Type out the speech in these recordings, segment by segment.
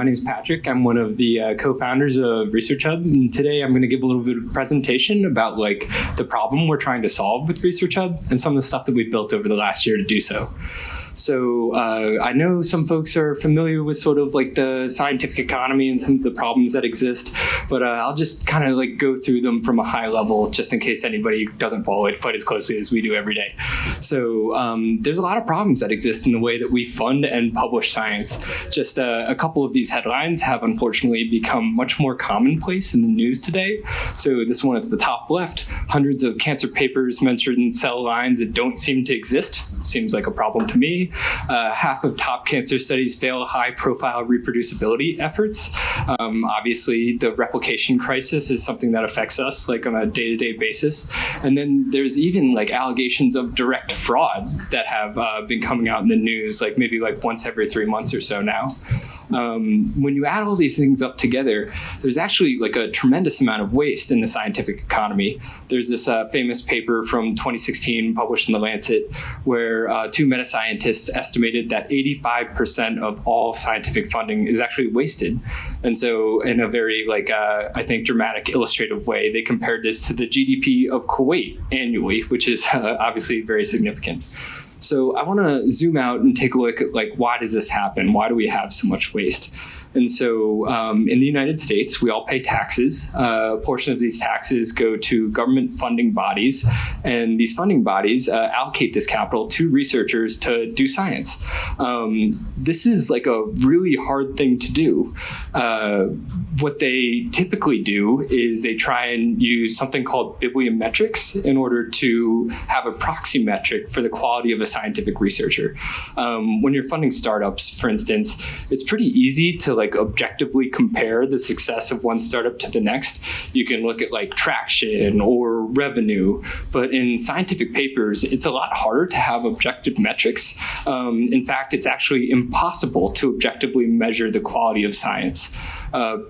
name is Patrick. I'm one of the co-founders of ResearchHub, and today I'm going to give a little bit of a presentation about the problem we're trying to solve with ResearchHub and some of the stuff that we built over the last year to do so. So I know some folks are familiar with sort of the scientific economy and some of the problems that exist, but I'll just kind of go through them from a high level just in case anybody doesn't follow it quite as closely as we do every day. So there's a lot of problems that exist in the way that we fund and publish science. Just a couple of these headlines have unfortunately become much more commonplace in the news today. So this one at the top left, hundreds of cancer papers mentioned in cell lines that don't seem to exist. Seems like a problem to me. Half of top cancer studies fail high-profile reproducibility efforts. Obviously, the replication crisis is something that affects us on a day-to-day basis. And then there's even allegations of direct fraud that have been coming out in the news, maybe once every 3 months or so now. When you add all these things up together, there's actually a tremendous amount of waste in the scientific economy. There's this famous paper from 2016 published in The Lancet where two meta-scientists estimated that 85% of all scientific funding is actually wasted. And so in a very, I think, dramatic, illustrative way, they compared this to the GDP of Kuwait annually, which is obviously very significant. So I want to zoom out and take a look at why does this happen? Why do we have so much waste? And so in the United States, we all pay taxes. A portion of these taxes go to government funding bodies, and these funding bodies allocate this capital to researchers to do science. This is a really hard thing to do. What they typically do is they try and use something called bibliometrics in order to have a proxy metric for the quality of a scientific researcher. When you're funding startups, for instance, it's pretty easy to objectively compare the success of one startup to the next. You can look at traction or revenue, but in scientific papers, it's a lot harder to have objective metrics. In fact, it's actually impossible to objectively measure the quality of science.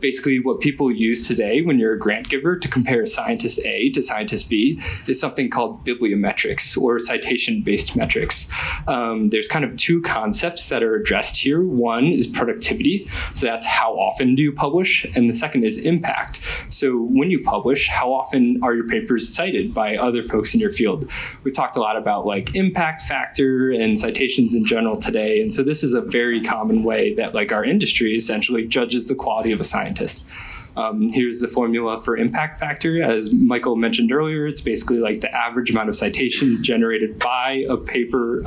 Basically, what people use today when you're a grant giver to compare scientist A to scientist B is something called bibliometrics or citation-based metrics. There's kind of two concepts that are addressed here. One is productivity, so that's how often do you publish, and the second is impact. So when you publish, how often are your papers cited by other folks in your field? We talked a lot about impact factor and citations in general today, and so this is a very common way that our industry essentially judges the quality of a scientist. Here's the formula for impact factor. As Michael mentioned earlier, it's basically the average amount of citations generated by a paper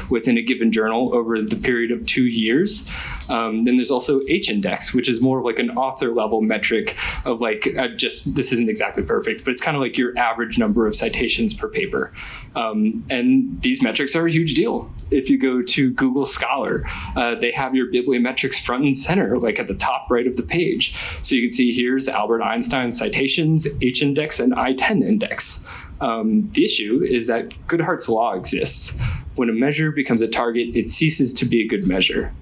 within a given journal over the period of 2 years. Then there's also H-index, which is more of an author level metric of this isn't exactly perfect, but it's kind of your average number of citations per paper. And these metrics are a huge deal. If you go to Google Scholar, they have your bibliometrics front and center, at the top right of the page. So you can see here's Albert Einstein's citations, H-index, and I-10 index. The issue is that Goodhart's law exists. When a measure becomes a target, it ceases to be a good measure.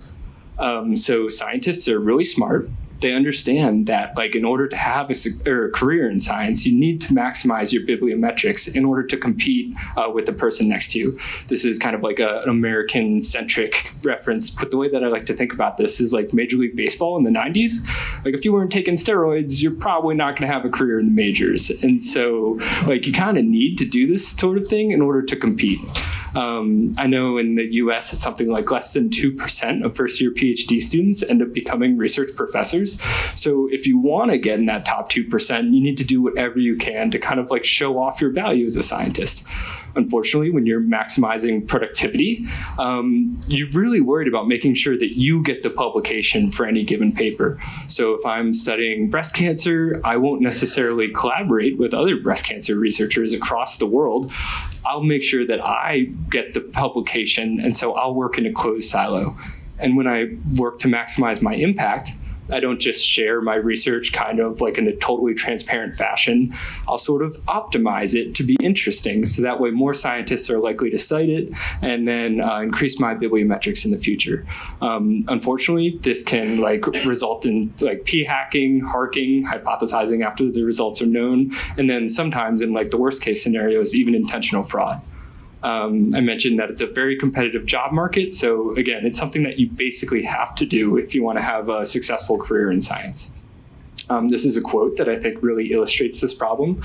So scientists are really smart. They understand that in order to have a career in science, you need to maximize your bibliometrics in order to compete with the person next to you. This is kind of an American-centric reference, but the way that I like to think about this is Major League Baseball in the 90s. If you weren't taking steroids, you're probably not going to have a career in the majors. And so you kind of need to do this sort of thing in order to compete. I know in the US, it's something less than 2% of first-year PhD students end up becoming research professors. So if you want to get in that top 2%, you need to do whatever you can to kind of show off your value as a scientist. Unfortunately, when you're maximizing productivity, you're really worried about making sure that you get the publication for any given paper. So if I'm studying breast cancer, I won't necessarily collaborate with other breast cancer researchers across the world. I'll make sure that I get the publication, and so I'll work in a closed silo. And when I work to maximize my impact, I don't just share my research kind of in a totally transparent fashion. I'll sort of optimize it to be interesting, so that way more scientists are likely to cite it and then increase my bibliometrics in the future. Unfortunately, this can result in p-hacking, harking, hypothesizing after the results are known, and then sometimes in the worst case scenarios, even intentional fraud. I mentioned that it's a very competitive job market. So again, it's something that you basically have to do if you want to have a successful career in science. This is a quote that I think really illustrates this problem.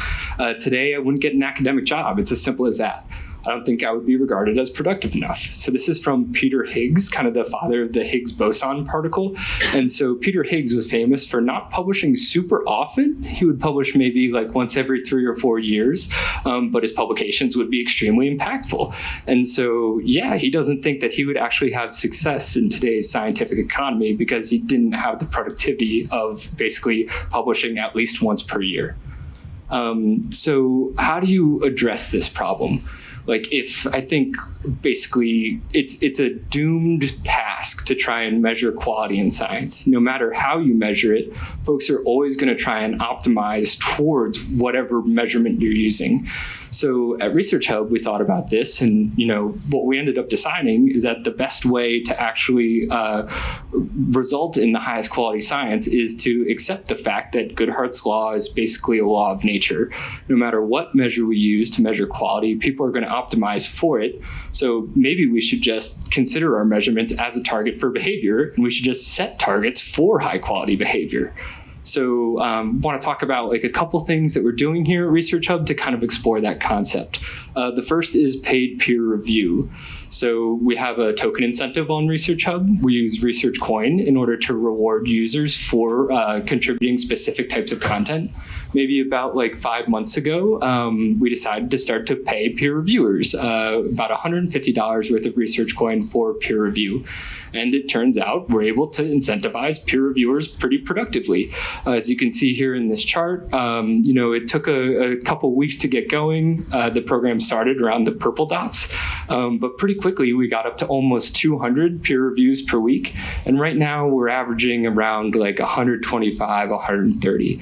Today, I wouldn't get an academic job. It's as simple as that. I don't think I would be regarded as productive enough. So this is from Peter Higgs, kind of the father of the Higgs boson particle. And so Peter Higgs was famous for not publishing super often. He would publish maybe like once every 3 or 4 years, but his publications would be extremely impactful. And so, yeah, he doesn't think that he would actually have success in today's scientific economy because he didn't have the productivity of basically publishing at least once per year. So how do you address this problem? Like, if I think basically it's a doomed task to try and measure quality in science. No matter how you measure it, folks are always going to try and optimize towards whatever measurement you're using. So at ResearchHub, we thought about this, and what we ended up deciding is that the best way to actually result in the highest quality science is to accept the fact that Goodhart's law is basically a law of nature. No matter what measure we use to measure quality, people are going to optimize for it. So maybe we should just consider our measurements as a target for behavior, and we should just set targets for high quality behavior. So want to talk about like a couple things that we're doing here at ResearchHub to kind of explore that concept. The first is paid peer review. So we have a token incentive on ResearchHub. We use ResearchCoin in order to reward users for contributing specific types of content. Maybe about like 5 months ago, we decided to start to pay peer reviewers about $150 worth of ResearchCoin for peer review. And it turns out we're able to incentivize peer reviewers pretty productively. As you can see here in this chart, it took a couple weeks to get going. The program started around the purple dots, but pretty quickly we got up to almost 200 peer reviews per week. And right now we're averaging around like 125, 130.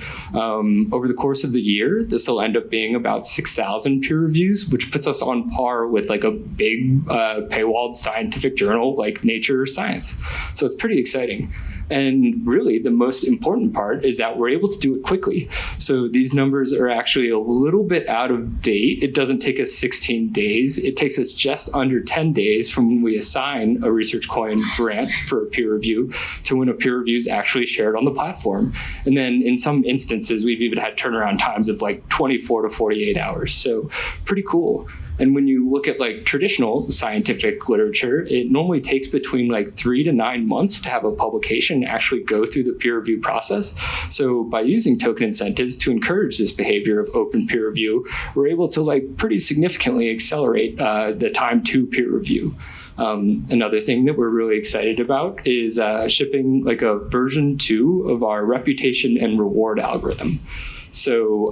Over the course of the year, this will end up being about 6,000 peer reviews, which puts us on par with like a big paywalled scientific journal like Nature or Science. So it's pretty exciting. And really, the most important part is that we're able to do it quickly. So these numbers are actually a little bit out of date. It doesn't take us 16 days. It takes us just under 10 days from when we assign a ResearchCoin grant for a peer review to when a peer review is actually shared on the platform. And then in some instances, we've even had turnaround times of like 24 to 48 hours. So pretty cool. And when you look at like traditional scientific literature, it normally takes between like 3 to 9 months to have a publication actually go through the peer review process. So by using token incentives to encourage this behavior of open peer review, we're able to like pretty significantly accelerate the time to peer review. Another thing that we're really excited about is shipping like a version 2 of our reputation and reward algorithm. So,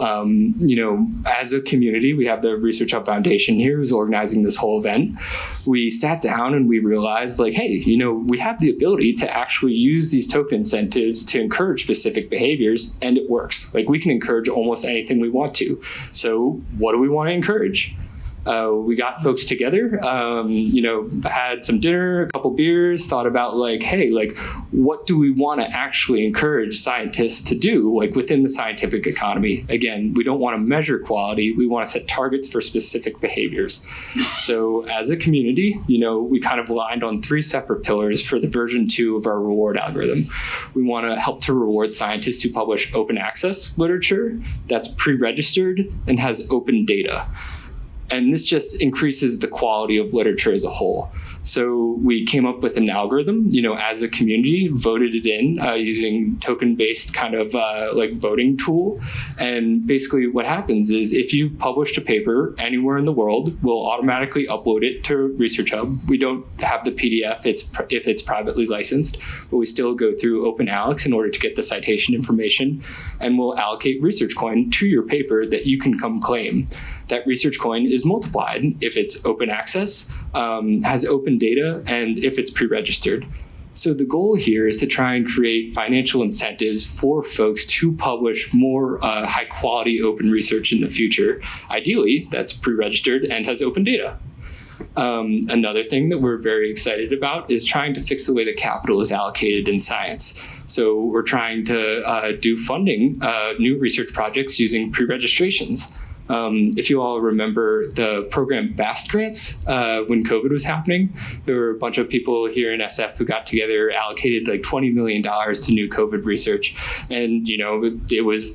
as a community, we have the ResearchHub Foundation here who's organizing this whole event. We sat down and we realized like, hey, we have the ability to actually use these token incentives to encourage specific behaviors, and it works. Like, we can encourage almost anything we want to. So what do we want to encourage? We got folks together, had some dinner, a couple beers, thought about like, hey, like, what do we want to actually encourage scientists to do, like within the scientific economy? Again, we don't want to measure quality. We want to set targets for specific behaviors. So as a community, we kind of aligned on 3 separate pillars for the version 2 of our reward algorithm. We want to help to reward scientists who publish open access literature that's pre-registered and has open data. And this just increases the quality of literature as a whole. So we came up with an algorithm, as a community, voted it in using token-based kind of like voting tool. And basically what happens is if you've published a paper anywhere in the world, we'll automatically upload it to ResearchHub. We don't have the PDF if it's privately licensed, but we still go through OpenAlex in order to get the citation information. And we'll allocate ResearchCoin to your paper that you can come claim. That ResearchCoin is multiplied if it's open access, has open data, and if it's pre-registered. So the goal here is to try and create financial incentives for folks to publish more high quality open research in the future. Ideally, that's pre-registered and has open data. Another thing that we're very excited about is trying to fix the way that capital is allocated in science. So we're trying to do funding new research projects using pre-registrations. If you all remember the program BAST grants, when COVID was happening, there were a bunch of people here in SF who got together, allocated like $20 million to new COVID research. And,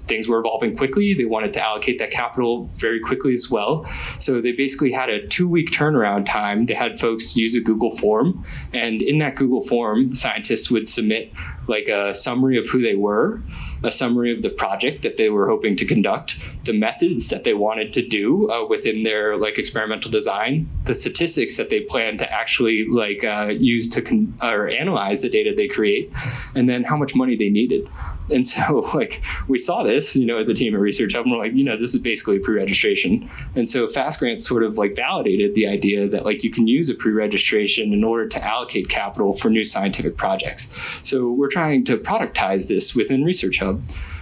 things were evolving quickly. They wanted to allocate that capital very quickly as well. So they basically had a 2-week turnaround time. They had folks use a Google form. And in that Google form, scientists would submit like a summary of who they were, a summary of the project that they were hoping to conduct, the methods that they wanted to do within their like experimental design, the statistics that they plan to actually use to or analyze the data they create, and then how much money they needed. And so we saw this, as a team at ResearchHub, and we're like, this is basically pre-registration. And so Fast Grants sort of validated the idea that you can use a pre-registration in order to allocate capital for new scientific projects. So we're trying to productize this within ResearchHub.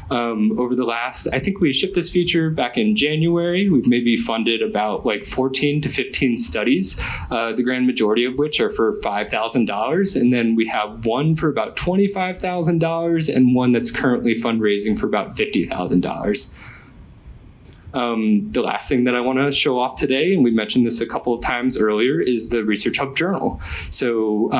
Over the last, I think we shipped this feature back in January. We've maybe funded about 14 to 15 studies, the grand majority of which are for $5,000. And then we have one for about $25,000 and one that's currently fundraising for about $50,000. The last thing that I want to show off today, and we mentioned this a couple of times earlier, is the ResearchHub journal. So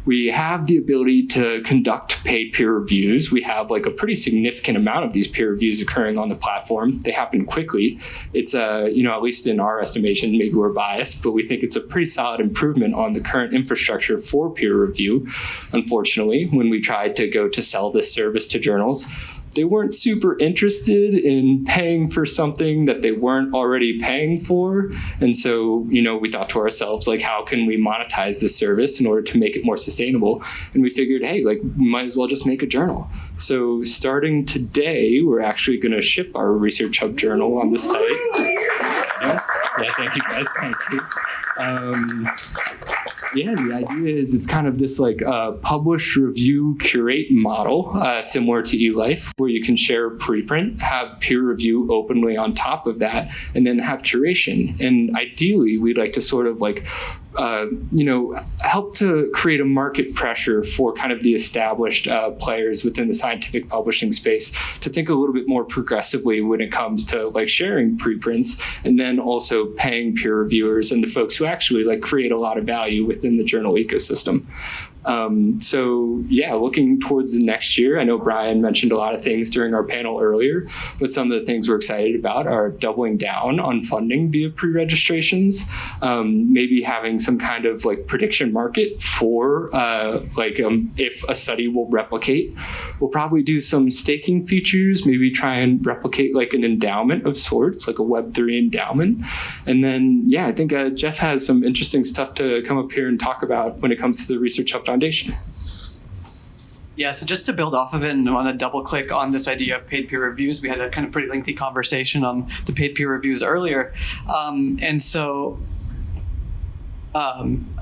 we have the ability to conduct paid peer reviews. We have a pretty significant amount of these peer reviews occurring on the platform. They happen quickly. It's at least in our estimation, maybe we're biased, but we think it's a pretty solid improvement on the current infrastructure for peer review. Unfortunately, when we tried to go to sell this service to journals, they weren't super interested in paying for something that they weren't already paying for. And so, we thought to ourselves, how can we monetize this service in order to make it more sustainable? And we figured, hey, we might as well just make a journal. So starting today, we're actually going to ship our ResearchHub journal on the site. Yeah, thank you guys. Thank you. The idea is it's kind of this publish, review, curate model, similar to eLife, where you can share preprint, have peer review openly on top of that, and then have curation. And ideally, we'd like to sort of help to create a market pressure for kind of the established players within the scientific publishing space to think a little bit more progressively when it comes to sharing preprints, and then also paying peer reviewers and the folks who actually create a lot of value within the journal ecosystem. Looking towards the next year, I know Brian mentioned a lot of things during our panel earlier, but some of the things we're excited about are doubling down on funding via pre-registrations, maybe having some kind of prediction market for if a study will replicate. We'll probably do some staking features, maybe try and replicate an endowment of sorts, like a Web3 endowment. And then, I think Jeff has some interesting stuff to come up here and talk about when it comes to the ResearchHub Foundation. Yeah, so just to build off of it, and I want to double click on this idea of paid peer reviews. We had a kind of pretty lengthy conversation on the paid peer reviews earlier. I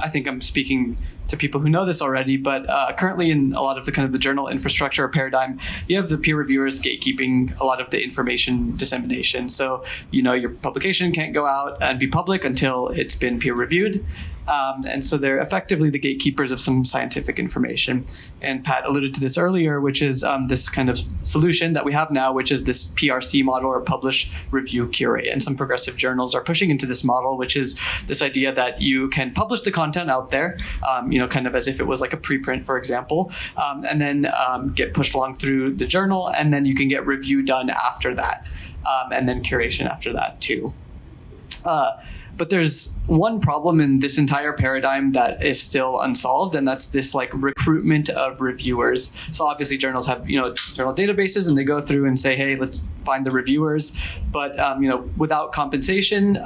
think I'm speaking to people who know this already, but currently in a lot of the journal infrastructure paradigm, you have the peer reviewers gatekeeping a lot of the information dissemination. So, your publication can't go out and be public until it's been peer reviewed. And so they're effectively the gatekeepers of some scientific information. And Pat alluded to this earlier, which is this kind of solution that we have now, which is this PRC model, or publish, review, curate. And some progressive journals are pushing into this model, which is this idea that you can publish the content out there, kind of as if it was like a preprint, for example, and then get pushed along through the journal, and then you can get review done after that, and then curation after that too. But there's one problem in this entire paradigm that is still unsolved, and that's this recruitment of reviewers. So obviously journals have, journal databases, and they go through and say, hey, let's find the reviewers. But, without compensation,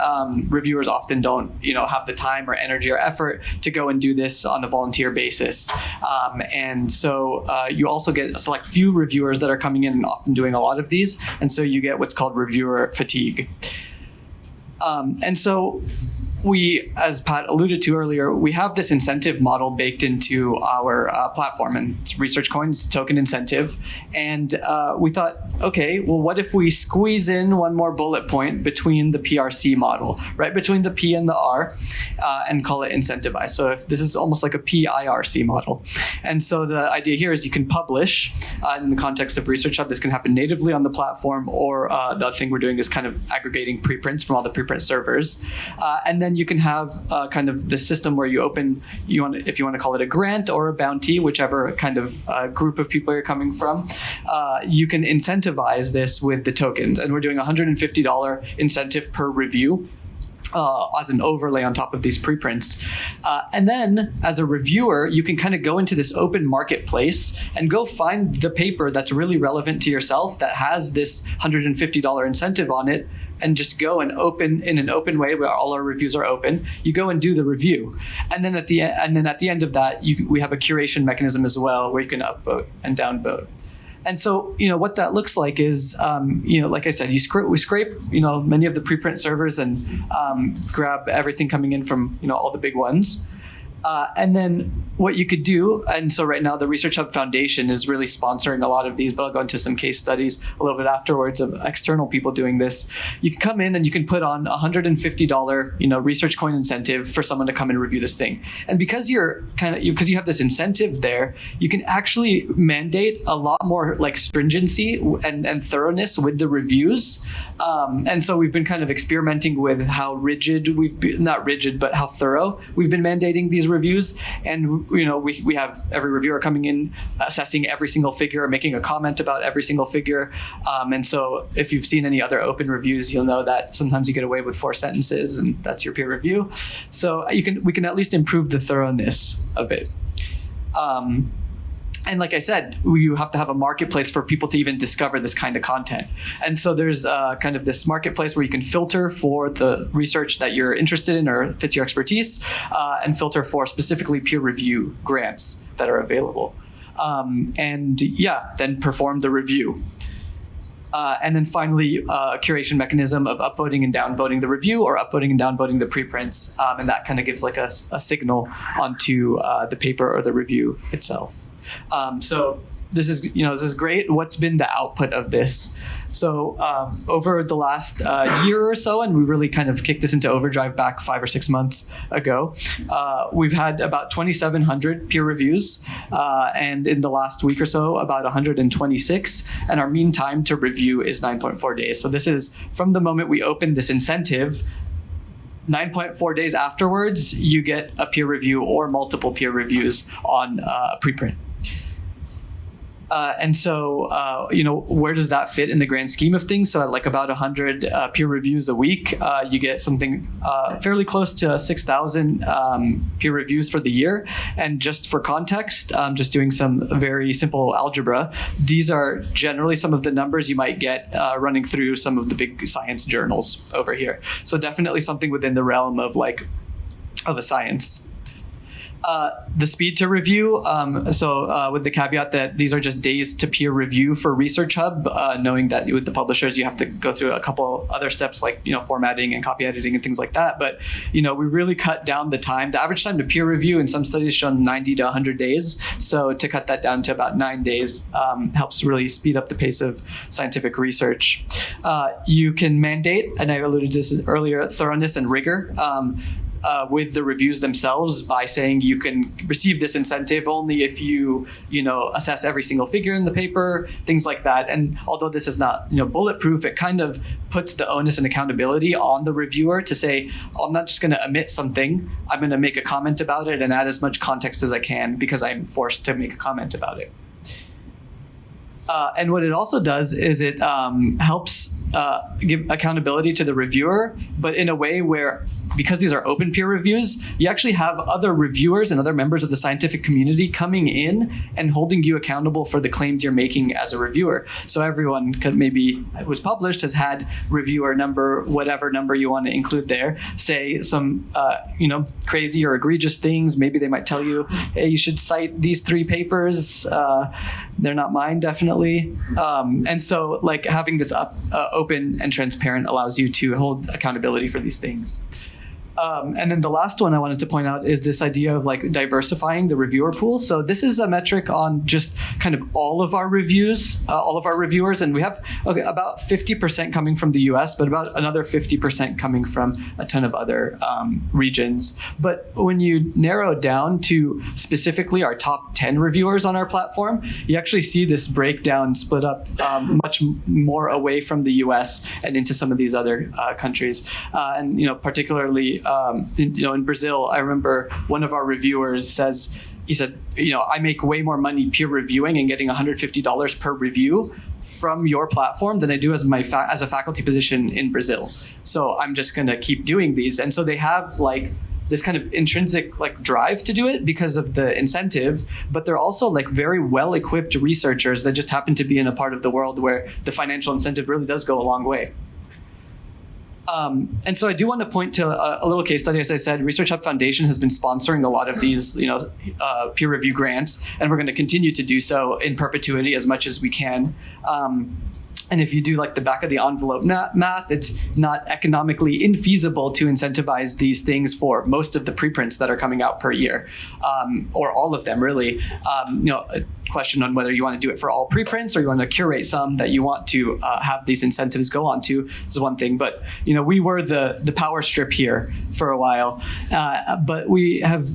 reviewers often don't, have the time or energy or effort to go and do this on a volunteer basis. And so you also get a select few reviewers that are coming in and often doing a lot of these. And so you get what's called reviewer fatigue. And so we, as Pat alluded to earlier, we have this incentive model baked into our platform, and it's ResearchCoin's token incentive. And we thought, okay, well, what if we squeeze in one more bullet point between the PRC model, right between the P and the R, and call it Incentivize. So if this is almost like a PIRC model. And so the idea here is you can publish in the context of ResearchHub. This can happen natively on the platform, or the other thing we're doing is kind of aggregating preprints from all the preprint servers. And then you can have kind of the system where you open, if you want to call it a grant or a bounty, whichever kind of group of people you're coming from, you can incentivize this with the tokens. And we're doing $150 incentive per review as an overlay on top of these preprints. And then as a reviewer, you can kind of go into this open marketplace and go find the paper that's really relevant to yourself that has this $150 incentive on it, and just go and open in an open way where all our reviews are open. You go and do the review. And then at the end of that, we have a curation mechanism as well where you can upvote and downvote. And so, what that looks like is, like I said, we scrape, many of the preprint servers and grab everything coming in from, all the big ones. And then what you could do, and so right now the ResearchHub Foundation is really sponsoring a lot of these, but I'll go into some case studies a little bit afterwards of external people doing this. You can come in and you can put on $150, ResearchCoin incentive for someone to come and review this thing. And because because you have this incentive there, you can actually mandate a lot more like stringency and thoroughness with the reviews. And so we've been kind of experimenting with how rigid not rigid, but how thorough we've been mandating these reviews. And we have every reviewer coming in, assessing every single figure, making a comment about every single figure. And so if you've seen any other open reviews, you'll know that sometimes you get away with 4 sentences and that's your peer review. So we can at least improve the thoroughness of it. And like I said, you have to have a marketplace for people to even discover this kind of content. And so there's kind of this marketplace where you can filter for the research that you're interested in or fits your expertise, and filter for specifically peer review grants that are available. Then perform the review. And then finally, a curation mechanism of upvoting and downvoting the review or upvoting and downvoting the preprints. And that kind of gives like a signal onto the paper or the review itself. So this is great. What's been the output of this? So over the last year or so, and we really kind of kicked this into Overdrive back 5 or 6 months ago, we've had about 2,700 peer reviews, and in the last week or so, about 126, and our mean time to review is 9.4 days. So this is from the moment we opened this incentive, 9.4 days afterwards, you get a peer review or multiple peer reviews on a preprint. And so, where does that fit in the grand scheme of things? So at like about 100 peer reviews a week, you get something fairly close to 6,000 peer reviews for the year. And just for context, just doing some very simple algebra, these are generally some of the numbers you might get running through some of the big science journals over here. So definitely something within the realm of a science. The speed to review, with the caveat that these are just days to peer review for ResearchHub, knowing that with the publishers you have to go through a couple other steps like formatting and copy editing and things like that. But we really cut down the time. The average time to peer review in some studies shown 90 to 100 days. So to cut that down to about 9 days helps really speed up the pace of scientific research. You can mandate, and I alluded to this earlier, thoroughness and rigor. With the reviews themselves by saying you can receive this incentive only if you assess every single figure in the paper, things like that. And although this is not bulletproof, it kind of puts the onus and accountability on the reviewer to say, I'm not just going to omit something, I'm going to make a comment about it and add as much context as I can because I'm forced to make a comment about it. And what it also does is it helps give accountability to the reviewer, but in a way where, because these are open peer reviews, you actually have other reviewers and other members of the scientific community coming in and holding you accountable for the claims you're making as a reviewer. So everyone who's published has had reviewer number, whatever number you want to include there, say some crazy or egregious things. Maybe they might tell you, hey, you should cite these 3 papers. They're not mine, definitely. And so having this open and transparent allows you to hold accountability for these things. And then the last one I wanted to point out is this idea of like diversifying the reviewer pool. So this is a metric on just kind of all of our reviews, all of our reviewers, and we have about 50% coming from the US, but about another 50% coming from a ton of other regions. But when you narrow it down to specifically our top 10 reviewers on our platform, you actually see this breakdown split up much more away from the US and into some of these other countries. And particularly in Brazil, I remember one of our reviewers he said, I make way more money peer reviewing and getting $150 per review from your platform than I do as a faculty position in Brazil. So I'm just going to keep doing these. And so they have like this kind of intrinsic like drive to do it because of the incentive, but they're also like very well-equipped researchers that just happen to be in a part of the world where the financial incentive really does go a long way. And so I do want to point to a little case study. As I said, ResearchHub Foundation has been sponsoring a lot of these, peer review grants, and we're going to continue to do so in perpetuity as much as we can. And if you do like the back of the envelope math, it's not economically infeasible to incentivize these things for most of the preprints that are coming out per year, or all of them really. A question on whether you want to do it for all preprints or you want to curate some that you want to have these incentives go on to is one thing. But we were the power strip here for a while, but we have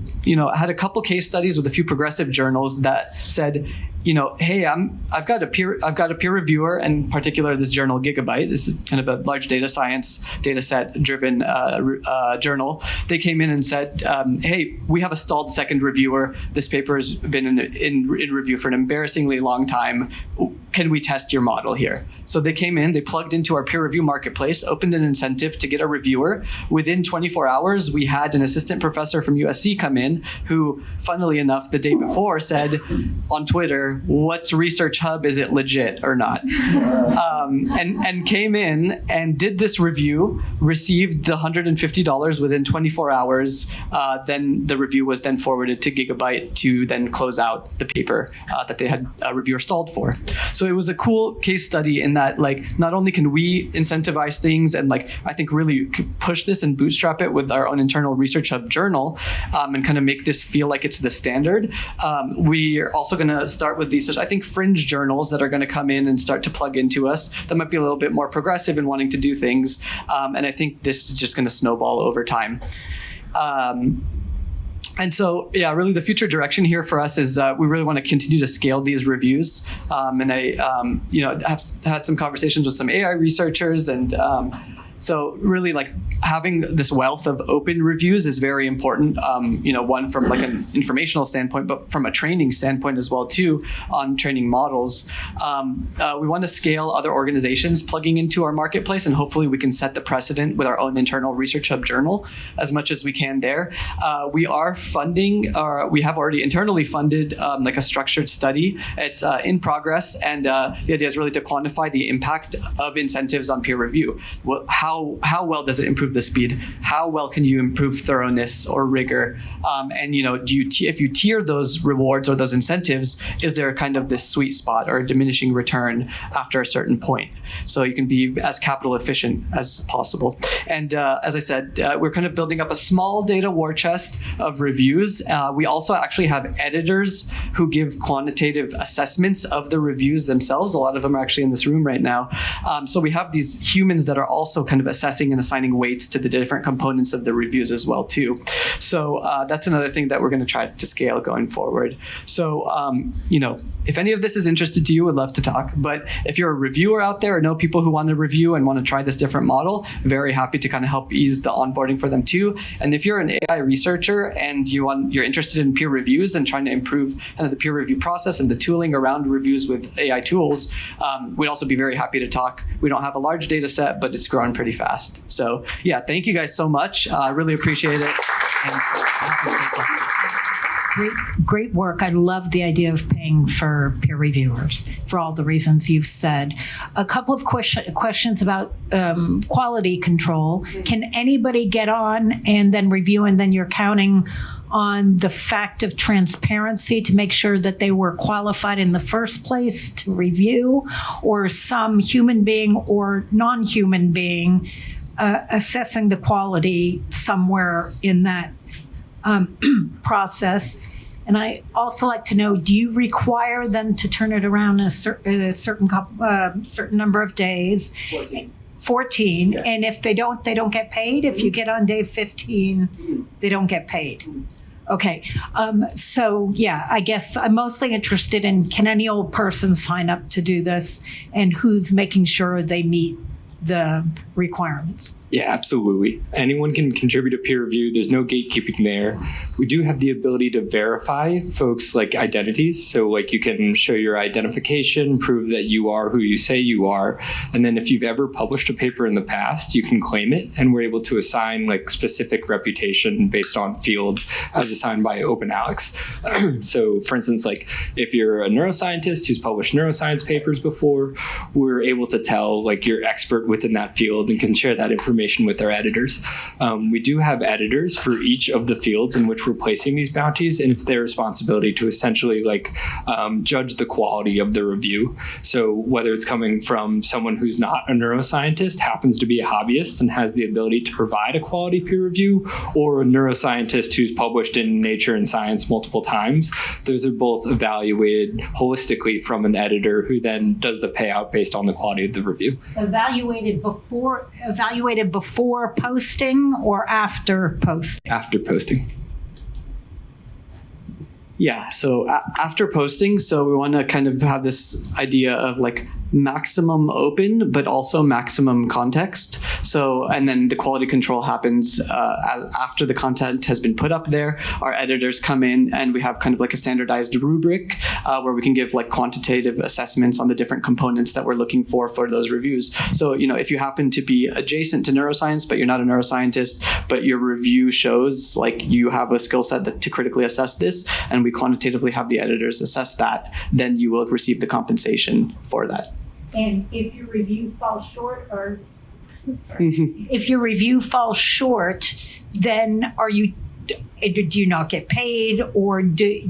had a couple case studies with a few progressive journals that said, hey, I've got a peer reviewer, and in particular this journal Gigabyte is kind of a large data science data set driven journal. They came in and said, hey, we have a stalled second reviewer. This paper has been in review for an embarrassingly long time. Can we test your model here? So they came in, they plugged into our peer review marketplace, opened an incentive to get a reviewer. Within 24 hours, we had an assistant professor from USC come in who, funnily enough, the day before said on Twitter, what's ResearchHub? Is it legit or not? And came in and did this review, received the $150 within 24 hours. Then the review was then forwarded to Gigabyte to then close out the paper that they had a reviewer stalled for. So it was a cool case study in that, like, not only can we incentivize things and, like, I think really push this and bootstrap it with our own internal ResearchHub journal and kind of make this feel like it's the standard. We are also going to start with these, I think, fringe journals that are going to come in and start to plug into us that might be a little bit more progressive in wanting to do things. And I think this is just going to snowball over time. And so, yeah, really the future direction here for us is we really want to continue to scale these reviews. And I, have had some conversations with some AI researchers, and so really, like, having this wealth of open reviews is very important. One from like an informational standpoint, but from a training standpoint as well too, on training models. We want to scale other organizations plugging into our marketplace, and hopefully we can set the precedent with our own internal ResearchHub journal as much as we can there. We are funding, or we have already internally funded like a structured study. It's in progress, and the idea is really to quantify the impact of incentives on peer review. How well does it improve the speed? How well can you improve thoroughness or rigor? And if you tier those rewards or those incentives, is there kind of this sweet spot or a diminishing return after a certain point? So you can be as capital efficient as possible. And as I said, we're kind of building up a small data war chest of reviews. We also actually have editors who give quantitative assessments of the reviews themselves. A lot of them are actually in this room right now. So we have these humans that are also kind of assessing and assigning weights to the different components of the reviews as well too. So that's another thing that we're going to try to scale going forward. So if any of this is interested to you, would love to talk. But if you're a reviewer out there or know people who want to review and want to try this different model, very happy to kind of help ease the onboarding for them too. And if you're an AI researcher and you're interested in peer reviews and trying to improve kind of the peer review process and the tooling around reviews with AI tools, we'd also be very happy to talk. We don't have a large data set, but it's growing pretty fast. So yeah, thank you guys so much. I really appreciate it. Great work. I love the idea of paying for peer reviewers for all the reasons you've said. A couple of questions about quality control. Can anybody get on and then review, and then you're counting on the fact of transparency to make sure that they were qualified in the first place to review, or some human being or non-human being assessing the quality somewhere in that process. And I also like to know, do you require them to turn it around in a certain number of days? 14. Yeah. And if they don't get paid. If you get on day 15, they don't get paid. Okay. So yeah, I guess I'm mostly interested in, can any old person sign up to do this, and who's making sure they meet the requirements? Yeah, absolutely. Anyone can contribute a peer review. There's no gatekeeping there. We do have the ability to verify folks' like identities. So like you can show your identification, prove that you are who you say you are. And then if you've ever published a paper in the past, you can claim it. And we're able to assign like specific reputation based on fields as assigned by OpenAlex. So for instance, like if you're a neuroscientist who's published neuroscience papers before, we're able to tell like you're expert within that field and can share that information with our editors. We do have editors for each of the fields in which we're placing these bounties, and it's their responsibility to essentially like judge the quality of the review. So whether it's coming from someone who's not a neuroscientist, happens to be a hobbyist and has the ability to provide a quality peer review, or a neuroscientist who's published in Nature and Science multiple times, those are both evaluated holistically from an editor who then does the payout based on the quality of the review. Evaluated before posting or after posting? After posting. Yeah, so after posting, so we want to kind of have this idea of like maximum open, but also maximum context. So, and then the quality control happens after the content has been put up there. Our editors come in and we have kind of like a standardized rubric where we can give like quantitative assessments on the different components that we're looking for those reviews. So, you know, if you happen to be adjacent to neuroscience, but you're not a neuroscientist, but your review shows like you have a skill set to critically assess this, and we quantitatively have the editors assess that, then you will receive the compensation for that. And if your review falls short, if your review falls short, then do you not get paid, or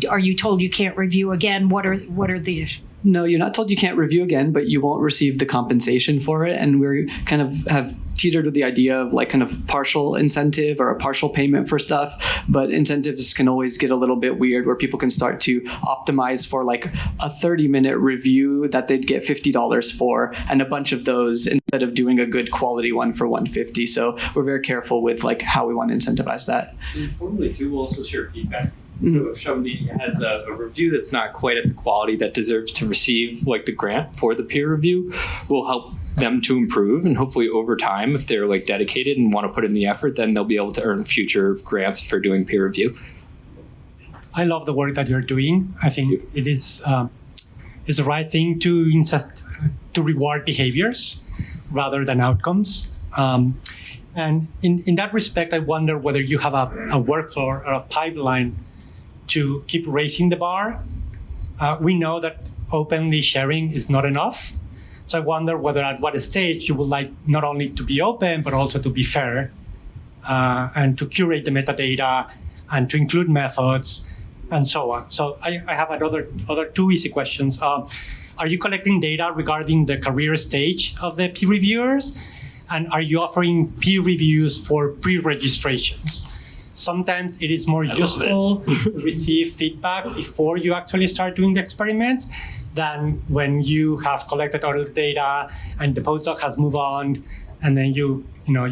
are you told you can't review again? What are the issues? No, you're not told you can't review again, but you won't receive the compensation for it. And we're kind of have teetered with the idea of like kind of partial incentive or a partial payment for stuff. But incentives can always get a little bit weird, where people can start to optimize for like a 30-minute review that they'd get $50 for, and a bunch of those instead of doing a good quality one for $150. So we're very careful with like how we want to incentivize that. Importantly, too, we'll also share feedback. So if somebody has a review that's not quite at the quality that deserves to receive like the grant for the peer review, we'll help them to improve, and hopefully over time, if they're like dedicated and want to put in the effort, then they'll be able to earn future grants for doing peer review. I love the work that you're doing. I think it is the right thing to reward behaviors rather than outcomes. And in that respect, I wonder whether you have a workflow or a pipeline to keep raising the bar. We know that openly sharing is not enough. So I wonder whether at what stage you would like not only to be open, but also to be fair, and to curate the metadata and to include methods and so on. So I have other two easy questions. Are you collecting data regarding the career stage of the peer reviewers? And are you offering peer reviews for pre-registrations? Sometimes it is more useful to receive feedback before you actually start doing the experiments than when you have collected all the data and the postdoc has moved on, and then you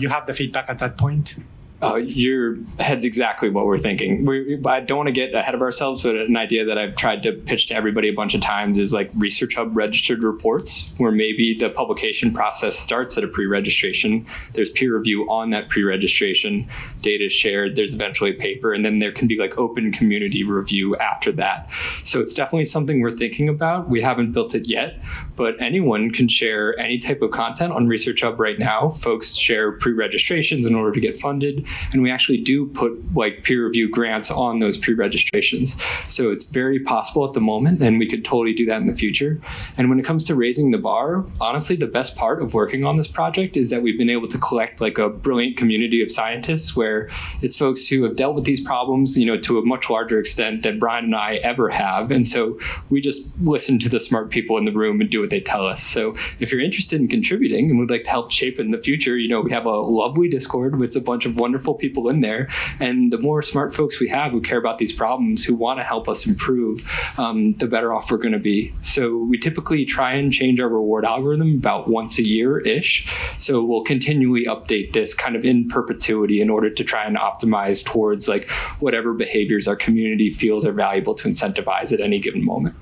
have the feedback at that point. Your head's exactly what we're thinking. I don't want to get ahead of ourselves, but an idea that I've tried to pitch to everybody a bunch of times is like ResearchHub registered reports, where maybe the publication process starts at a pre-registration. There's peer review on that pre-registration, data is shared, there's eventually a paper, and then there can be like open community review after that. So it's definitely something we're thinking about. We haven't built it yet, but anyone can share any type of content on ResearchHub right now. Folks share pre-registrations in order to get funded. and we actually do put like peer review grants on those pre-registrations. So it's very possible at the moment, and we could totally do that in the future. And when it comes to raising the bar, honestly, the best part of working on this project is that we've been able to collect like a brilliant community of scientists, where it's folks who have dealt with these problems, to a much larger extent than Brian and I ever have. And so we just listen to the smart people in the room and do what they tell us. So if you're interested in contributing and would like to help shape it in the future, we have a lovely Discord with a bunch of wonderful people in there. And the more smart folks we have who care about these problems, who want to help us improve, the better off we're going to be. So we typically try and change our reward algorithm about once a year-ish. So we'll continually update this kind of in perpetuity in order to try and optimize towards like whatever behaviors our community feels are valuable to incentivize at any given moment.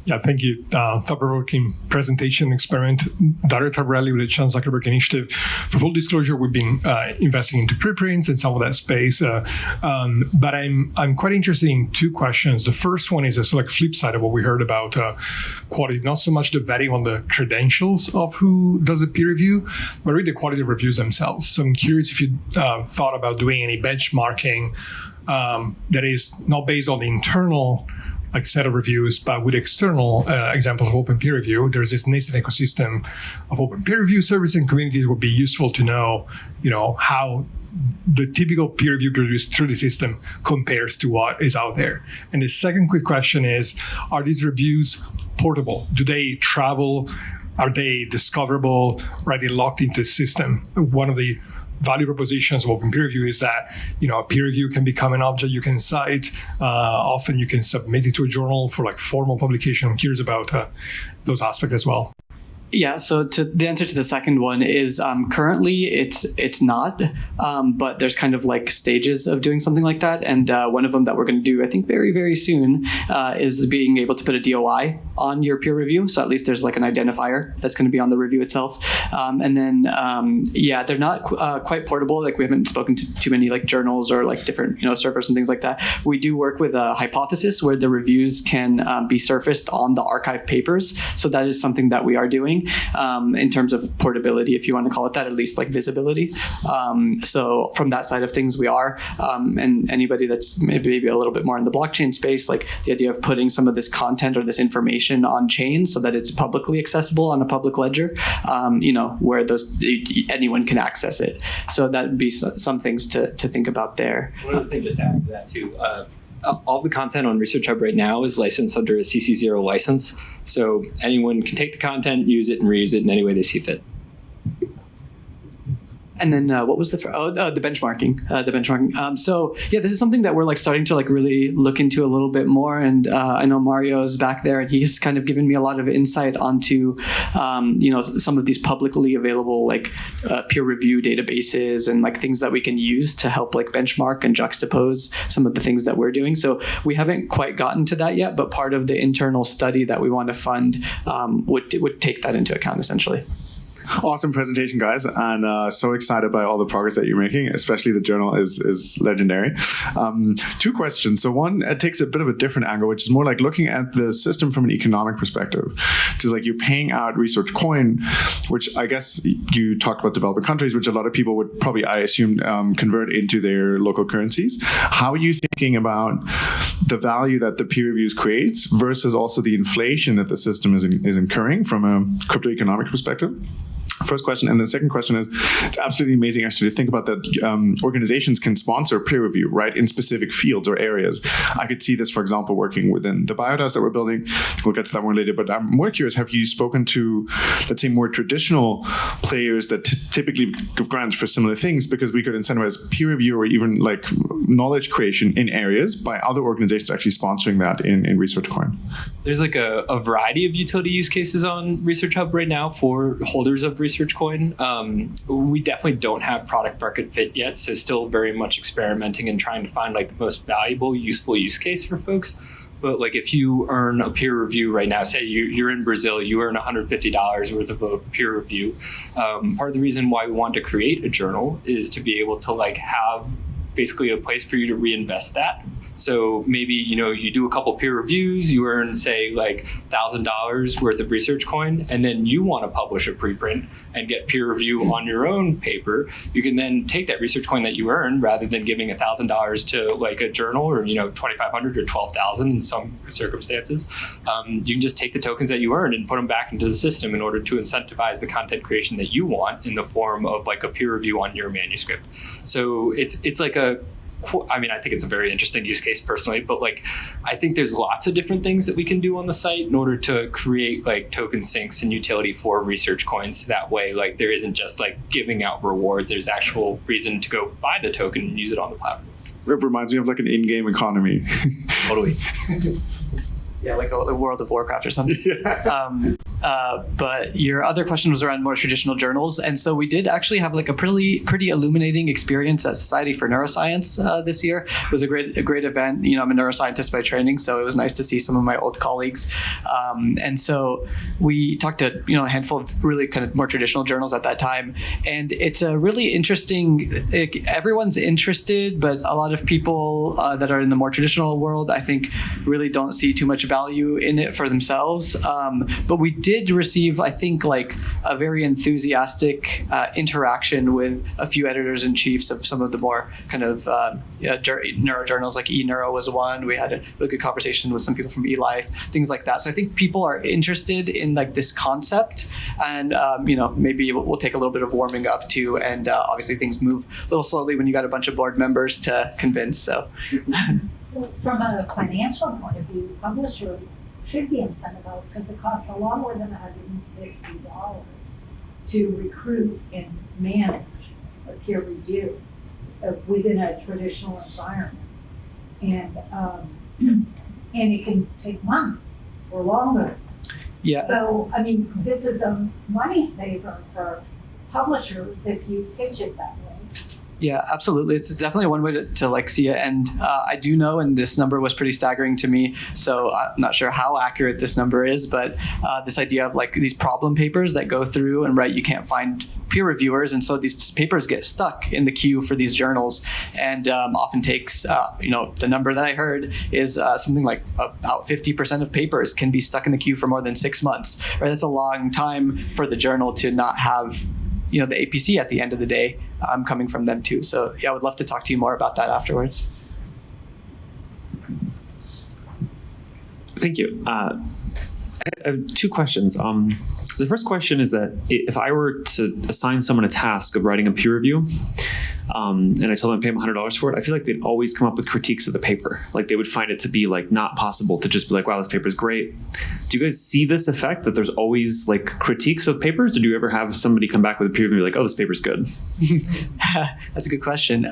Yeah, thank you. Thought-provoking presentation experiment. Director Bradley with the Chan Zuckerberg Initiative. For full disclosure, we've been investing into preprints and some of that space. But I'm quite interested in two questions. The first one is a sort of flip side of what we heard about quality, not so much the vetting on the credentials of who does a peer review, but really the quality of reviews themselves. So I'm curious if you thought about doing any benchmarking that is not based on the internal set of reviews, but with external examples of open peer review. There's this nascent ecosystem of open peer review services and communities. Would be useful to know, how the typical peer review produced through the system compares to what is out there. And the second quick question is, are these reviews portable? Do they travel? Are they discoverable? Are they locked into the system? One of the value propositions of open peer review is that a peer review can become an object you can cite. Often you can submit it to a journal for formal publication. I'm curious about those aspects as well. Yeah, so the answer to the second one is currently it's not, but there's kind of stages of doing something like that. And one of them that we're going to do, I think, very, very soon is being able to put a DOI on your peer review. So at least there's an identifier that's going to be on the review itself. And then, they're not quite portable. We haven't spoken to too many journals or different servers and things like that. We do work with a hypothesis where the reviews can be surfaced on the archive papers. So that is something that we are doing. In terms of portability, if you want to call it that, at least visibility. So from that side of things, we are. And anybody that's maybe a little bit more in the blockchain space, the idea of putting some of this content or this information on chain so that it's publicly accessible on a public ledger, where anyone can access it. So that would be some things to think about there. One other thing just to add to that too. All the content on ResearchHub right now is licensed under a CC0 license. So anyone can take the content, use it, and reuse it in any way they see fit. And then what was the benchmarking? So yeah, this is something that we're starting to really look into a little bit more. And I know Mario's back there, and he's kind of given me a lot of insight onto some of these publicly available peer review databases and things that we can use to help benchmark and juxtapose some of the things that we're doing. So we haven't quite gotten to that yet, but part of the internal study that we want to fund would take that into account essentially. Awesome presentation, guys, and so excited by all the progress that you're making. Especially the journal is legendary. Two questions. So one, it takes a bit of a different angle, which is more looking at the system from an economic perspective. Which is you're paying out research coin, which I guess you talked about developing countries, which a lot of people would probably, I assume, convert into their local currencies. How are you thinking about the value that the peer reviews creates versus also the inflation that the system is incurring from a crypto economic perspective? First question. And the second question is, it's absolutely amazing actually to think about that organizations can sponsor peer review, right, in specific fields or areas. I could see this, for example, working within the biodas that we're building. We'll get to that more later, but I'm more curious, have you spoken to, let's say, more traditional players that typically give grants for similar things? Because we could incentivize peer review or even knowledge creation in areas by other organizations actually sponsoring that in ResearchCoin. There's a variety of utility use cases on ResearchHub right now for holders of ResearchCoin. We definitely don't have product market fit yet, so still very much experimenting and trying to find the most valuable, useful use case for folks. But if you earn a peer review right now, say you're in Brazil, you earn $150 worth of a peer review. Part of the reason why we want to create a journal is to be able to have basically a place for you to reinvest that. So maybe, you do a couple peer reviews, you earn, say, like $1,000 worth of research coin, and then you want to publish a preprint and get peer review on your own paper. You can then take that research coin that you earn, rather than giving $1,000 to like a journal, or, $2,500 or $12,000 in some circumstances. You can just take the tokens that you earned and put them back into the system in order to incentivize the content creation that you want in the form of like a peer review on your manuscript. So it's like I think it's a very interesting use case personally, but like, I think there's lots of different things that we can do on the site in order to create like token sinks and utility for research coins. That way, like, there isn't just like giving out rewards. There's actual reason to go buy the token and use it on the platform. It reminds me of like an in-game economy. Totally. Yeah, like a World of Warcraft or something. But your other question was around more traditional journals, and so we did actually have like a pretty illuminating experience at Society for Neuroscience this year. It was a great event. I'm a neuroscientist by training, so it was nice to see some of my old colleagues. And so we talked to a handful of really kind of more traditional journals at that time, and it's a really interesting. Everyone's interested, but a lot of people that are in the more traditional world, I think, really don't see too much value in it for themselves. But we did receive, I think, like a very enthusiastic interaction with a few editors-in-chiefs of some of the more kind of neuro journals, like eNeuro was one. We had a really good conversation with some people from eLife, things like that. So I think people are interested in like this concept, and maybe we'll take a little bit of warming up too. And obviously things move a little slowly when you got a bunch of board members to convince. So. From a financial point of view, publishers should be incentivized because it costs a lot more than $150 to recruit and manage a peer review within a traditional environment. And it can take months or longer. Yeah. So, this is a money saver for publishers if you pitch it that way. Yeah, absolutely. It's definitely one way to like see it. And I do know, and this number was pretty staggering to me, so I'm not sure how accurate this number is, but this idea of like these problem papers that go through and you can't find peer reviewers. And so these papers get stuck in the queue for these journals, and often takes, the number that I heard is something like about 50% of papers can be stuck in the queue for more than 6 months, right? That's a long time for the journal to not have the APC at the end of the day coming from them too. So yeah, I would love to talk to you more about that afterwards. Thank you. I have two questions. The first question is that if I were to assign someone a task of writing a peer review, and I told them to pay them $100 for it, I feel like they'd always come up with critiques of the paper. Like they would find it to be like not possible to just be like, wow, this paper is great. Do you guys see this effect that there's always like critiques of papers, or do you ever have somebody come back with a peer review like, oh, this paper's good? That's a good question.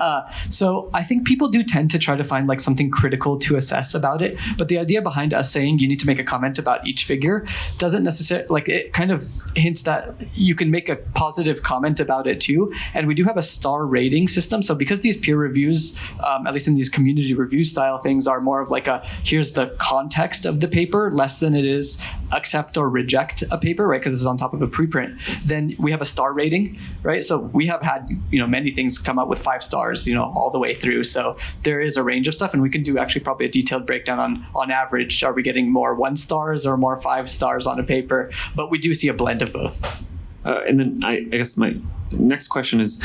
So I think people do tend to try to find like something critical to assess about it, but the idea behind us saying you need to make a comment about each figure doesn't necessarily, like, it kind of hints that you can make a positive comment about it too. And we do have a star rating system. So because these peer reviews, at least in these community review style things, are more of like here's the context of the paper, less than it is accept or reject a paper, right? Because it's on top of a preprint. Then we have a star rating, right? So we have had, many things come out with 5 stars, all the way through. So there is a range of stuff, and we can do actually probably a detailed breakdown on average. Are we getting more 1 stars or more 5 stars on a paper? But we do see a blend of both. And then I guess my next question is,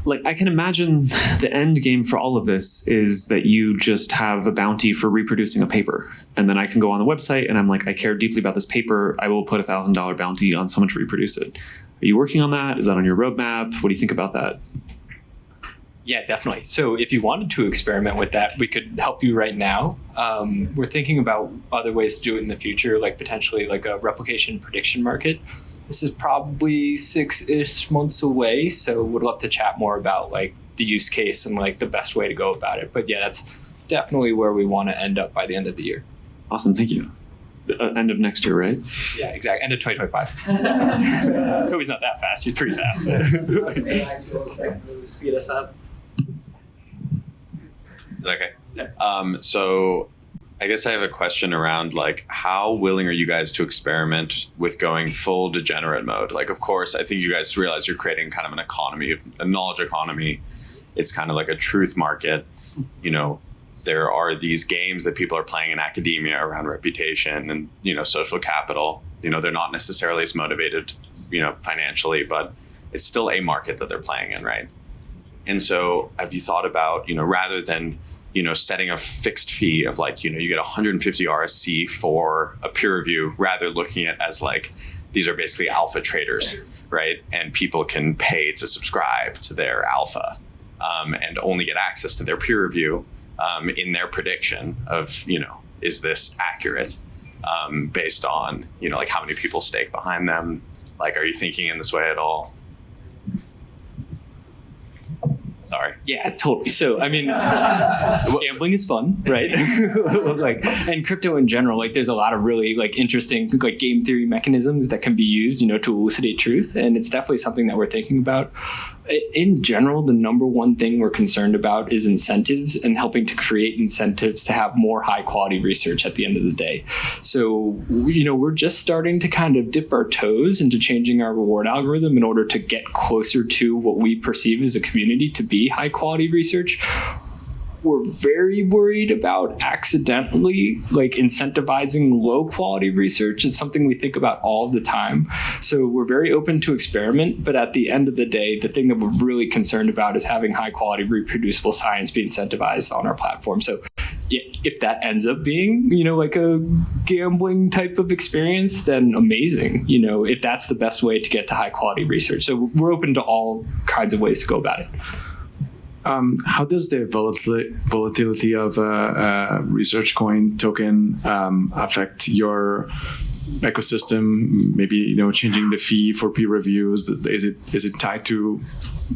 like, I can imagine the end game for all of this is that you just have a bounty for reproducing a paper. And then I can go on the website and I'm like, I care deeply about this paper. I will put $1,000 bounty on someone to reproduce it. Are you working on that? Is that on your roadmap? What do you think about that? Yeah, definitely. So if you wanted to experiment with that, we could help you right now. We're thinking about other ways to do it in the future, like potentially like a replication prediction market. This is probably 6-ish months away, so would love to chat more about like the use case and like the best way to go about it. But yeah, that's definitely where we want to end up by the end of the year. Awesome, thank you. End of next year, right? Yeah, exactly. End of 2025. Kobe's not that fast. He's pretty fast. AI tools that really speed us up. Okay. So I guess I have a question around like how willing are you guys to experiment with going full degenerate mode? Like, of course, I think you guys realize you're creating kind of an economy, a knowledge economy. It's kind of like a truth market, there are these games that people are playing in academia around reputation and, social capital. They're not necessarily as motivated, financially, but it's still a market that they're playing in, right? And so have you thought about, rather than, setting a fixed fee of like, you get 150 RSC for a peer review, rather looking at it as like, these are basically alpha traders, right? And people can pay to subscribe to their alpha and only get access to their peer review in their prediction of, is this accurate based on, like how many people stake behind them? Like, are you thinking in this way at all? Sorry. Yeah, totally. So, I mean, gambling is fun, right? And crypto in general, there's a lot of really interesting game theory mechanisms that can be used, to elucidate truth. And it's definitely something that we're thinking about. In general, the number one thing we're concerned about is incentives and helping to create incentives to have more high quality research at the end of the day. So, we're just starting to kind of dip our toes into changing our reward algorithm in order to get closer to what we perceive as a community to be high quality research. We're very worried about accidentally incentivizing low quality research. It's something we think about all the time. So we're very open to experiment, but at the end of the day, the thing that we're really concerned about is having high quality reproducible science be incentivized on our platform. So if that ends up being, a gambling type of experience, then amazing, if that's the best way to get to high quality research. So we're open to all kinds of ways to go about it. How does the volatility of a research coin token affect your ecosystem? Maybe changing the fee for peer reviews. Is it tied to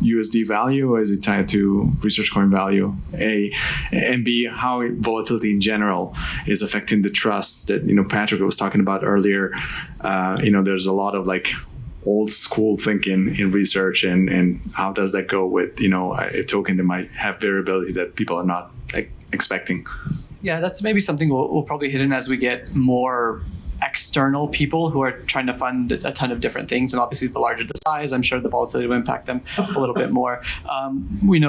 USD value or is it tied to research coin value? A and B, how volatility in general is affecting the trust that Patrick was talking about earlier. There's a lot of old school thinking in research, and how does that go with a token that might have variability that people are not expecting? Yeah, that's maybe something we'll probably hit in as we get more external people who are trying to fund a ton of different things. And obviously the larger the size, I'm sure the volatility will impact them a little bit more. We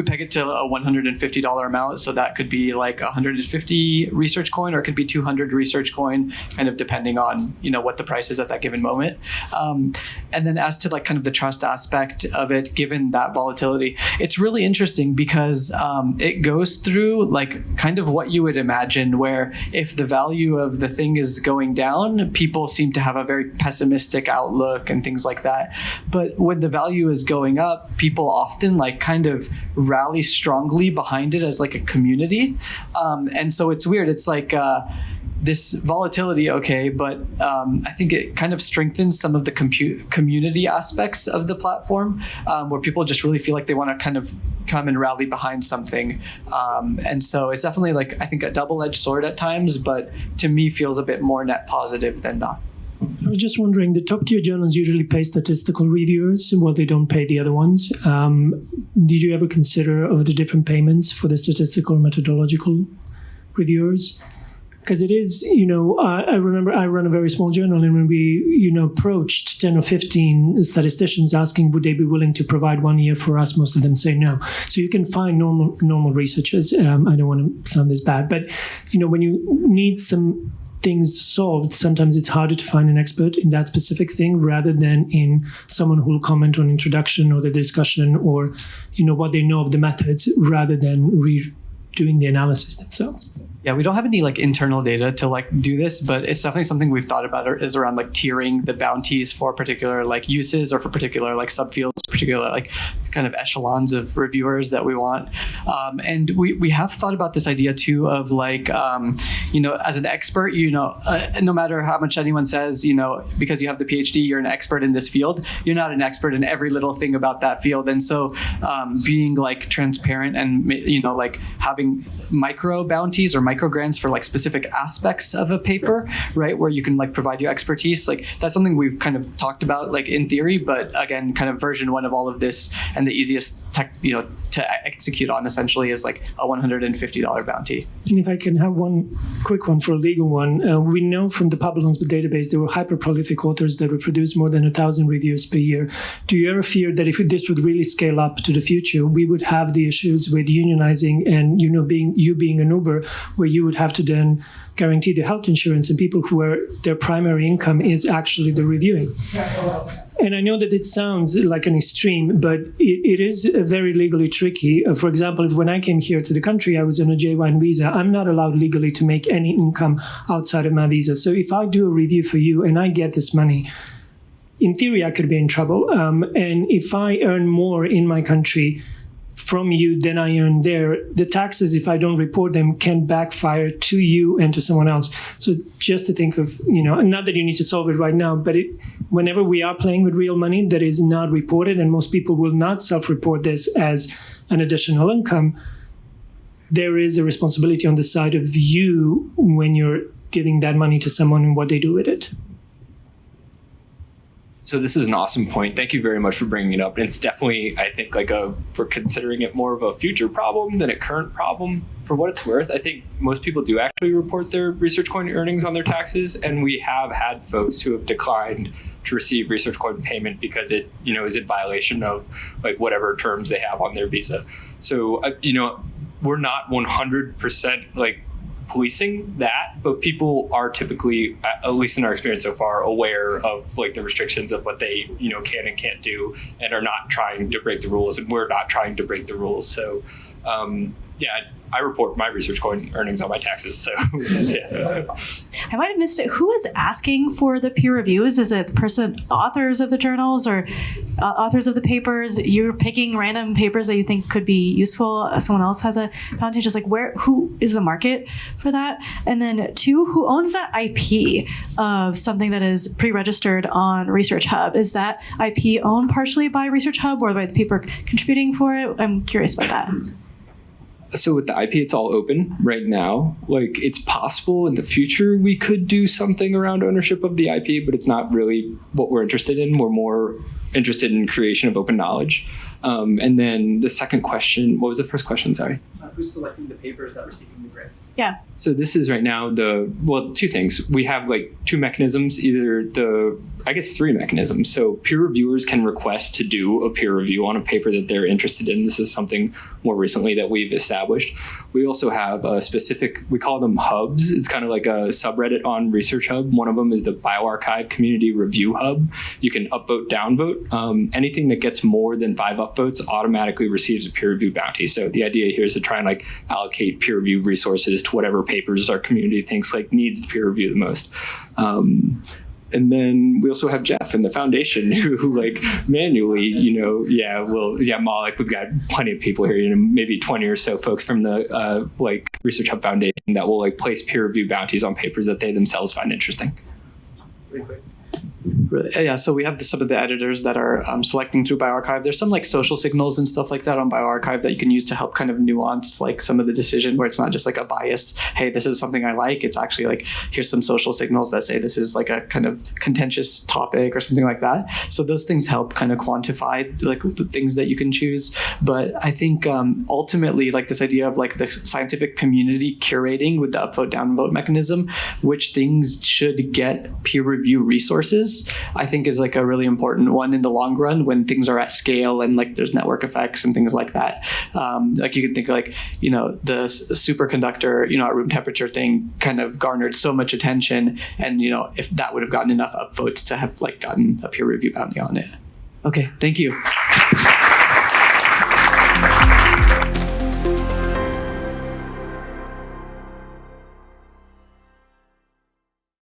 peg it to a $150 amount. So that could be 150 research coin, or it could be 200 research coin, kind of depending on, what the price is at that given moment. And then as to kind of the trust aspect of it, given that volatility, it's really interesting because it goes through kind of what you would imagine, where if the value of the thing is going down, people seem to have a very pessimistic outlook and things like that. But when the value is going up, people often kind of rally strongly behind it as a community. And so it's weird. It's this volatility, okay, but I think it kind of strengthens some of the community aspects of the platform, where people just really feel like they want to kind of come and rally behind something. And so it's definitely I think a double-edged sword at times, but to me feels a bit more net positive than not. I was just wondering, the top tier journals usually pay statistical reviewers while they don't pay the other ones. Did you ever consider of the different payments for the statistical methodological reviewers? Because it is, I remember I run a very small journal, and when we, approached 10 or 15 statisticians asking would they be willing to provide 1 year for us, most of them say no. So you can find normal researchers. I don't want to sound this bad, but, when you need some things solved, sometimes it's harder to find an expert in that specific thing rather than in someone who will comment on introduction or the discussion or, what they know of the methods rather than doing the analysis themselves. Yeah, we don't have any internal data to do this, but it's definitely something we've thought about is around tiering the bounties for particular uses or for particular subfields, particular kind of echelons of reviewers that we want. And we have thought about this idea too of as an expert, no matter how much anyone says, because you have the PhD, you're an expert in this field, you're not an expert in every little thing about that field. And so being transparent and, having micro bounties or micro grants for specific aspects of a paper, right, where you can provide your expertise, that's something we've kind of talked about in theory, but again, kind of version 1 of all of this. And and the easiest to execute on essentially is like a $150 bounty. And if I can have one quick one for a legal one, we know from the Public database there were hyper-prolific authors that would produce more than 1,000 reviews per year. Do you ever fear that if this would really scale up to the future, we would have the issues with unionizing and being an Uber, where you would have to then guarantee the health insurance and people who are their primary income is actually the reviewing? And I know that it sounds like an extreme, but it is very legally tricky. For example, when I came here to the country, I was on a J1 visa. I'm not allowed legally to make any income outside of my visa. So if I do a review for you and I get this money, in theory, I could be in trouble. And if I earn more in my country from you than I earn there, the taxes, if I don't report them, can backfire to you and to someone else. So just to think of, not that you need to solve it right now, but whenever we are playing with real money that is not reported, and most people will not self-report this as an additional income, there is a responsibility on the side of you when you're giving that money to someone and what they do with it. So this is an awesome point. Thank you very much for bringing it up. It's definitely, I think, for considering it more of a future problem than a current problem. For what it's worth, I think most people do actually report their research coin earnings on their taxes, and we have had folks who have declined to receive research coin payment because it, is in violation of whatever terms they have on their visa. So, we're not 100% policing that, but people are typically, at least in our experience so far, aware of the restrictions of what they can and can't do, and are not trying to break the rules, and we're not trying to break the rules. So I report my research coin earnings on my taxes. So yeah. I might have missed it. Who is asking for the peer reviews? Is it the authors of the journals or authors of the papers? You're picking random papers that you think could be useful. Someone else has a foundation. Just who is the market for that? And then 2, who owns that IP of something that is pre-registered on ResearchHub? Is that IP owned partially by ResearchHub or by the paper contributing for it? I'm curious about that. So with the IP, it's all open right now. It's possible in the future we could do something around ownership of the IP, but it's not really what we're interested in. We're more interested in creation of open knowledge. And then the second question, what was the first question? Sorry. Who's selecting the papers that are seeking the grants? Yeah. So this is right now 2 things. We have 2 mechanisms, I guess 3 mechanisms. So peer reviewers can request to do a peer review on a paper that they're interested in. This is something more recently that we've established. We also have a specific, we call them hubs. It's kind of like a subreddit on ResearchHub. One of them is the BioRxiv Community Review Hub. You can upvote, downvote. Anything that gets more than 5 upvotes automatically receives a peer review bounty. So the idea here is to try and allocate peer review resources to whatever papers our community thinks needs the peer review the most. And then we also have Jeff and the foundation who manually, Malik, we've got plenty of people here, maybe 20 or so folks from the ResearchHub Foundation that will place peer review bounties on papers that they themselves find interesting. Really quick. Yeah, so we have some of the editors that are selecting through BioRxiv. There's some social signals and stuff like that on BioRxiv that you can use to help kind of nuance some of the decision, where it's not just a bias, hey, this is something I like. It's actually here's some social signals that say this is a kind of contentious topic or something like that. So those things help kind of quantify the things that you can choose. But I think ultimately this idea of the scientific community curating with the upvote downvote mechanism, which things should get peer review resources, I think is a really important one in the long run when things are at scale and there's network effects and things like that. You can think the superconductor, at room temperature thing kind of garnered so much attention, and if that would have gotten enough upvotes to have gotten a peer review bounty on it. Okay, thank you.